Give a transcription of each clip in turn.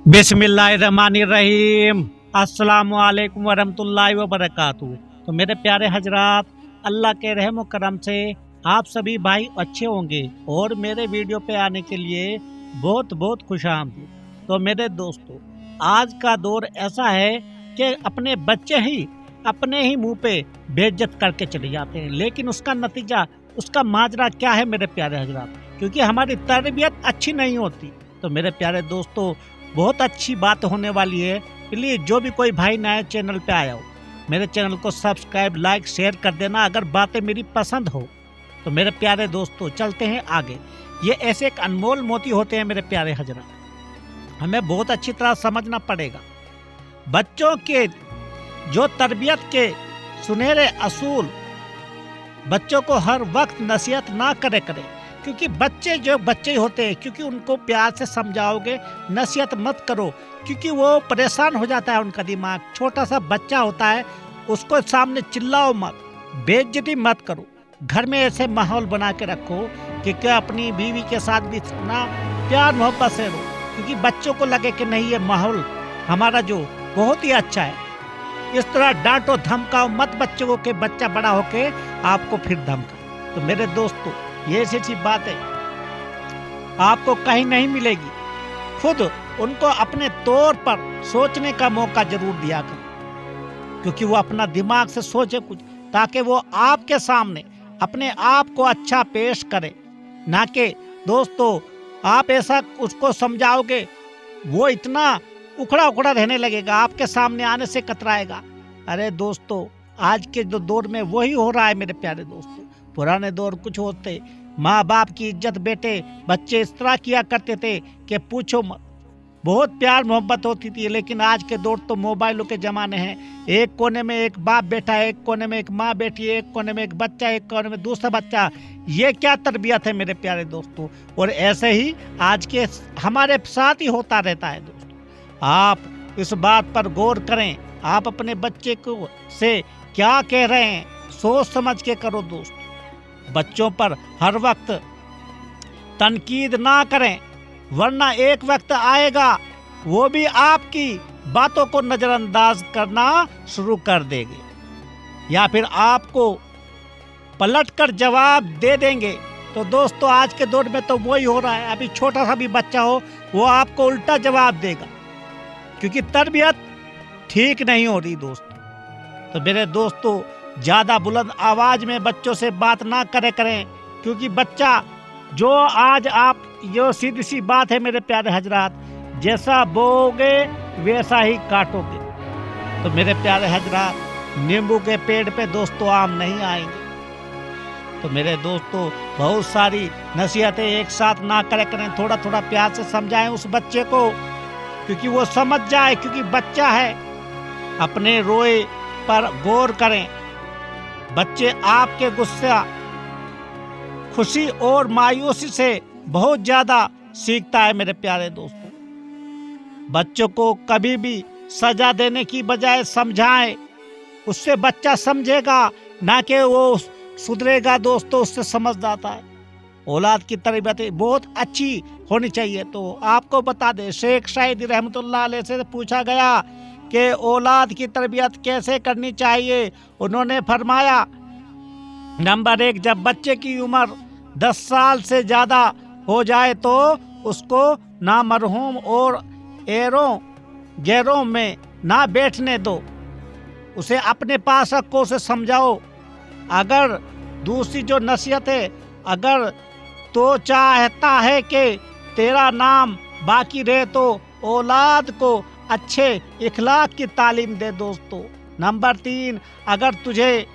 बिस्मिल्लाहिर्रहमानिर्रहीम अस्सलामुअलैकुम वरहमतुल्लाहि वबरकातुहू। तो मेरे प्यारे हजरात, अल्लाह के रहम व करम से आप सभी भाई अच्छे होंगे और मेरे वीडियो पे आने के लिए बहुत बहुत खुशामदीद। तो मेरे दोस्तों, आज का दौर ऐसा है कि अपने बच्चे ही अपने ही मुंह पे बेइज्जत करके चले जाते हैं, लेकिन उसका नतीजा, उसका माजरा क्या है मेरे प्यारे हजरात? क्योंकि हमारी तरबियत अच्छी नहीं होती। तो मेरे प्यारे दोस्तों, बहुत अच्छी बात होने वाली है। प्लीज़ जो भी कोई भाई नए चैनल पे आया हो, मेरे चैनल को सब्सक्राइब, लाइक, शेयर कर देना अगर बातें मेरी पसंद हो। तो मेरे प्यारे दोस्तों, चलते हैं आगे। ये ऐसे एक अनमोल मोती होते हैं मेरे प्यारे हजरात, हमें बहुत अच्छी तरह समझना पड़ेगा। बच्चों के जो तरबियत के सुनहरे असूल, बच्चों को हर वक्त नसीहत ना करें, क्योंकि बच्चे जो बच्चे होते हैं, क्योंकि उनको प्यार से समझाओगे, नसीहत मत करो, क्योंकि वो परेशान हो जाता है, उनका दिमाग। छोटा सा बच्चा होता है, उसको सामने चिल्लाओ मत, बेइज्जती मत करो। घर में ऐसे माहौल बना के रखो कि क्या अपनी बीवी के साथ भी इतना प्यार मोहब्बत से रहो, क्योंकि बच्चों को लगे कि नहीं, ये माहौल हमारा जो बहुत ही अच्छा है। इस तरह डांटो धमकाओ मत बच्चों को कि बच्चा बड़ा होके आपको फिर धमका। तो मेरे दोस्तों, ये ऐसी बात है आपको कहीं नहीं मिलेगी। खुद उनको अपने तौर पर सोचने का मौका जरूर दिया करो, क्योंकि वो अपना दिमाग से सोचे कुछ, ताकि वो आपके सामने अपने आप को अच्छा पेश करे। ना कि दोस्तों आप ऐसा उसको समझाओगे, वो इतना उखड़ा उखड़ा रहने लगेगा, आपके सामने आने से कतराएगा। अरे दोस्तों, आज के जो दौर में वही हो रहा है मेरे प्यारे दोस्तों। पुराने दौर कुछ होते, माँ बाप की इज्जत बेटे बच्चे इस तरह किया करते थे कि पूछो मत, बहुत प्यार मोहब्बत होती थी। लेकिन आज के दौर तो मोबाइलों के ज़माने हैं। एक कोने में एक बाप बैठा है, एक कोने में एक माँ बैठी है, एक कोने में एक बच्चा, एक कोने में दूसरा बच्चा। ये क्या तरबियत है मेरे प्यारे दोस्तों? और ऐसे ही आज के हमारे साथ ही होता रहता है दोस्तों। आप इस बात पर गौर करें, आप अपने बच्चे को से क्या कह रहे हैं, सोच समझ के करो दोस्तों। बच्चों पर हर वक्त तनकीद ना करें, वरना एक वक्त आएगा वो भी आपकी बातों को नज़रअंदाज करना शुरू कर देंगे, या फिर आपको पलटकर जवाब दे देंगे। तो दोस्तों, आज के दौर में तो वही हो रहा है। अभी छोटा सा भी बच्चा हो, वो आपको उल्टा जवाब देगा, क्योंकि तरबियत ठीक नहीं हो रही दोस्तों। तो मेरे दोस्तों, ज़्यादा बुलंद आवाज़ में बच्चों से बात ना करें, क्योंकि बच्चा जो आज आप, जो सीधी सी बात है मेरे प्यारे हजरात, जैसा बोओगे वैसा ही काटोगे। तो मेरे प्यारे हजरात, नींबू के पेड़ पे दोस्तों आम नहीं आएंगे। तो मेरे दोस्तों, बहुत सारी नसीहतें एक साथ ना करें, थोड़ा थोड़ा प्यार से समझाएं उस बच्चे को, क्योंकि वो समझ जाए, क्योंकि बच्चा है। अपने रोए पर गौर करें। बच्चे आपके गुस्सा, खुशी और मायूसी से बहुत ज्यादा सीखता है मेरे प्यारे दोस्तों। बच्चों को कभी भी सजा देने की बजाय समझाएं, उससे बच्चा समझेगा, ना कि वो सुधरेगा दोस्तों, उससे समझ आता है। औलाद की तरबियत बहुत अच्छी होनी चाहिए। तो आपको बता दें, शेख शाहिद रहमतुल्लाह अलैह से पूछा गया कि औलाद की तरबियत कैसे करनी चाहिए। उन्होंने फरमाया, नंबर 1, जब बच्चे की उम्र 10 साल से ज़्यादा हो जाए तो उसको ना मरहूम और एरों गैरों में ना बैठने दो, उसे अपने पास रखो, उसे समझाओ। अगर दूसरी जो नसीहत है, अगर तो चाहता है कि तेरा नाम बाकी रहे तो औलाद को अच्छे इखलाक की तालीम दे दोस्तों। नंबर 3, अगर तुझे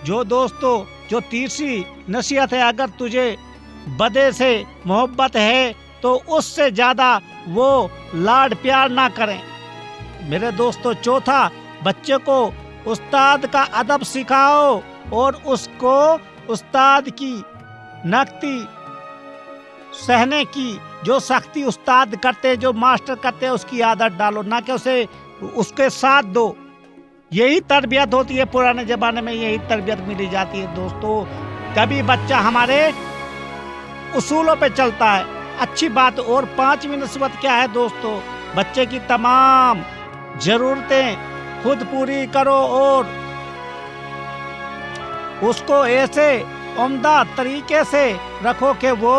जो तीसरी नसीहत है, अगर तुझे बदे से मोहब्बत है तो उससे ज़्यादा वो लाड प्यार ना करें मेरे दोस्तों। चौथा, बच्चे को उस्ताद का अदब सिखाओ और उसको उस्ताद की नक्ती सहने की, जो सख्ती उस्ताद करते, जो मास्टर करते हैं, उसकी आदत डालो, ना कि उसके साथ दो। यही तरबियत होती है, पुराने ज़माने में यही तरबियत मिली जाती है दोस्तों। कभी बच्चा हमारे उसूलों पे चलता है, अच्छी बात। और 5वीं नस्बत क्या है दोस्तों? बच्चे की तमाम जरूरतें खुद पूरी करो और उसको ऐसे उम्दा तरीके से रखो कि वो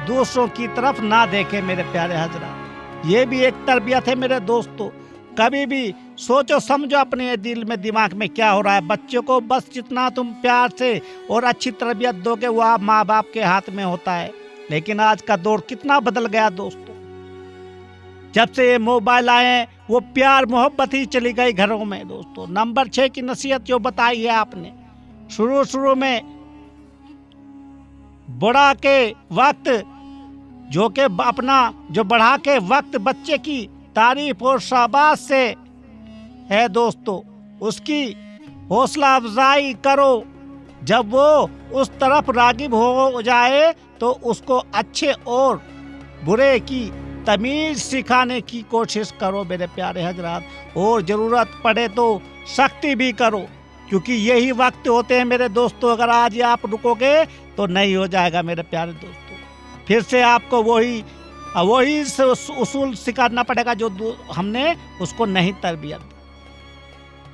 दूसरों की तरफ ना देखे। मेरे प्यारे हजरात, ये भी एक तरबियत है मेरे दोस्तों। कभी भी सोचो समझो अपने दिल में दिमाग में क्या हो रहा है। बच्चों को बस जितना तुम प्यार से और अच्छी तरबियत दोगे वो आप माँ बाप के हाथ में होता है। लेकिन आज का दौर कितना बदल गया दोस्तों। जब से ये मोबाइल आए हैं वो प्यार मोहब्बत ही चली गई घरों में दोस्तों। नंबर 6 की नसीहत जो बताई है आपने, शुरू में बढ़ा के वक्त जो के अपना जो बढ़ा के वक्त बच्चे की तारीफ और शाबाश से है दोस्तों, उसकी हौसला अफजाई करो। जब वो उस तरफ रागिब हो जाए तो उसको अच्छे और बुरे की तमीज सिखाने की कोशिश करो मेरे प्यारे हजरात। और ज़रूरत पड़े तो सख्ती भी करो, क्योंकि यही वक्त होते हैं मेरे दोस्तों। अगर आज ही आप रुकोगे तो नहीं हो जाएगा मेरे प्यारे दोस्तों। फिर से आपको वही उसूल सिखाना पड़ेगा जो हमने उसको नहीं तरबियत दी।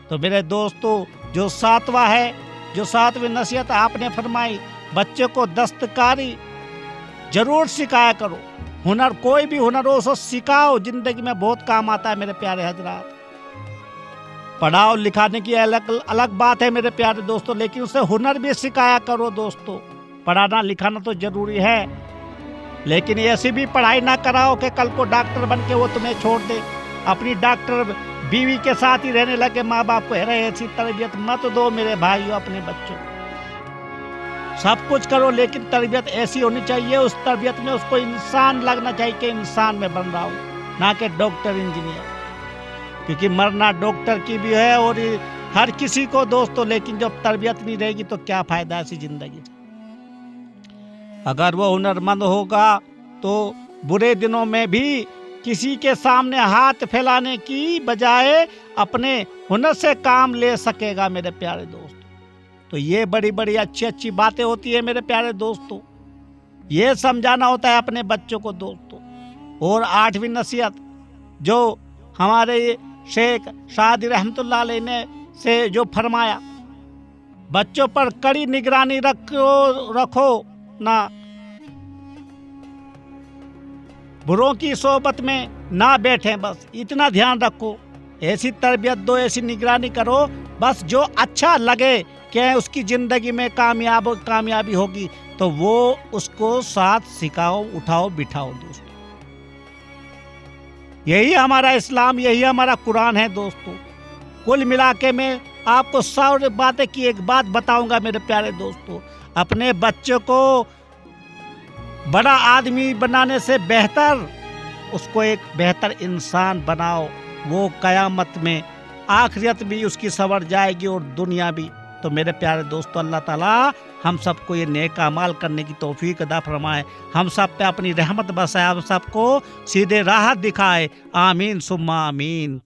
तो मेरे दोस्तों जो 7वीं नसीहत आपने फरमाई, बच्चे को दस्तकारी जरूर सिखाया करो। हुनर, कोई भी हुनर हो उसको सिखाओ, जिंदगी में बहुत काम आता है मेरे प्यारे हजरात। पढ़ाओ लिखाने की अलग बात है मेरे प्यारे दोस्तों, लेकिन उसे हुनर भी सिखाया करो दोस्तों। पढ़ाना लिखाना तो जरूरी है, लेकिन ऐसी भी पढ़ाई ना कराओ कि कल को डॉक्टर बन के वो तुम्हें छोड़ दे, अपनी डॉक्टर बीवी के साथ ही रहने लगे। माँ बाप को ऐसी तरबियत मत दो मेरे भाइयों अपने बच्चों। सब कुछ करो लेकिन तरबियत ऐसी होनी चाहिए, उस तरबियत में उसको इंसान लगना चाहिए कि इंसान में बन रहा हूँ, ना कि डॉक्टर इंजीनियर। क्योंकि मरना डॉक्टर की भी है और हर किसी को दोस्तों, लेकिन जब तरबियत नहीं रहेगी तो क्या फायदा ऐसी जिंदगी से। अगर वो हुनरमंद होगा तो बुरे दिनों में भी किसी के सामने हाथ फैलाने की बजाय अपने हुनर से काम ले सकेगा मेरे प्यारे दोस्तों। तो ये बड़ी अच्छी बातें होती है मेरे प्यारे दोस्तों, ये समझाना होता है अपने बच्चों को दोस्तों। और 8वीं नसीहत जो हमारे शेख शादी रहमतुल्लाह अलैह ने से जो फरमाया, बच्चों पर कड़ी निगरानी रखो ना, बुरों की सोबत में ना बैठें, बस इतना ध्यान रखो। ऐसी तरबियत दो, ऐसी निगरानी करो बस जो अच्छा लगे कि उसकी ज़िंदगी में कामयाबी होगी तो वो उसको साथ सिखाओ, उठाओ, बिठाओ दोस्तों। यही हमारा इस्लाम, यही हमारा कुरान है दोस्तों। कुल मिला के मैं आपको 100 बातें की एक बात बताऊंगा मेरे प्यारे दोस्तों, अपने बच्चों को बड़ा आदमी बनाने से बेहतर उसको एक बेहतर इंसान बनाओ। वो कयामत में आखिरत भी उसकी संवर जाएगी और दुनिया भी। तो मेरे प्यारे दोस्तों, अल्लाह ताला हम सबको ये नेक अमाल करने की तौफीक अता फरमाए, हम सब पे अपनी रहमत बरसाए, हम सबको सीधे राह दिखाए। आमीन सुम्मा आमीन।